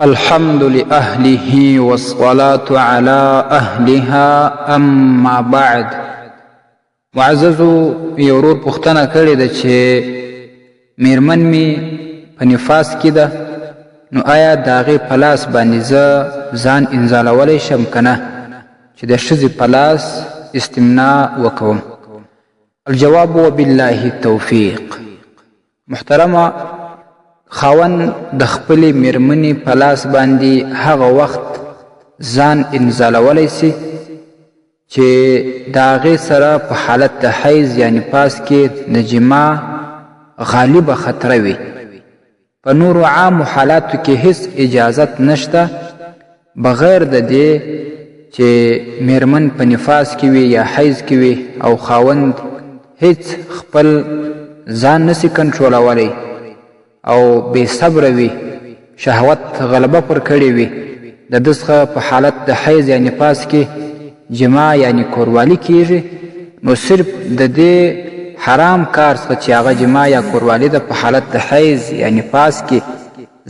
الحمد لأهله والصلاة على أهلها أما بعد. معززو یورور پختنه کړې ده چې میرمن می په نفاس کې ده، نو آیا د هغې په لاس باندې زه ځان انزالولی شم که نه چې د ښځې په لاس استمنا وکوم؟ الجواب وبالله التوفیق. محترمه، خاوند د خپلې میرمنې په لاس باندې هغه وخت ځان انزالولی سي چې د هغې سره په حالت د حیض یا نفاس کې د جماع غالبه خطره وي. په نورو عامو حالاتو کې هیڅ اجازت نشته بغیر د دې چې میرمن په نفاس کې وي یا حیض کې وي او خاوند هیڅ خپل ځان نسی کنټرولولی او بے صبر وي، شهوت غلبه پر کړی وي، د ده څخه په حالت د حیض یا نفاس کې جماع یعنی کوروالی کیږي، نو صرف د دې حرام کار څخه چې هغه جماع یا کوروالی ده په حالت د حیض یا نفاس کې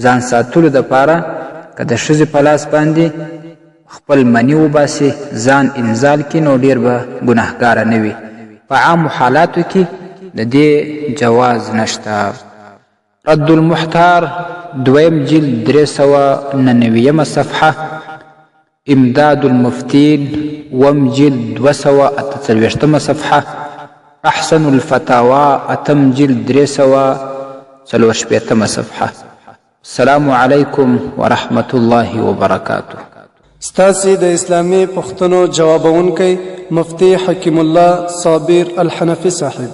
ځان ساتلو دپاره که د ښځې په لاس باندې خپل مني وباسي، ځان انزال کړي، نو ډېر به ګناهګاره نه وي. په عامو حالاتو کې د دې جواز نشته. رد المحتار دویم جلد 399 صفحه، امداد المفتین وم جلد 248 صفحه، احسن الفتاوى اتم جلد 344 صفحه. السلام علیکم ورحمة الله وبرکاته. ستاسي د اسلامي پوښتنو جوابونکی مفتی حکیم الله صابر الحنفي صاحب.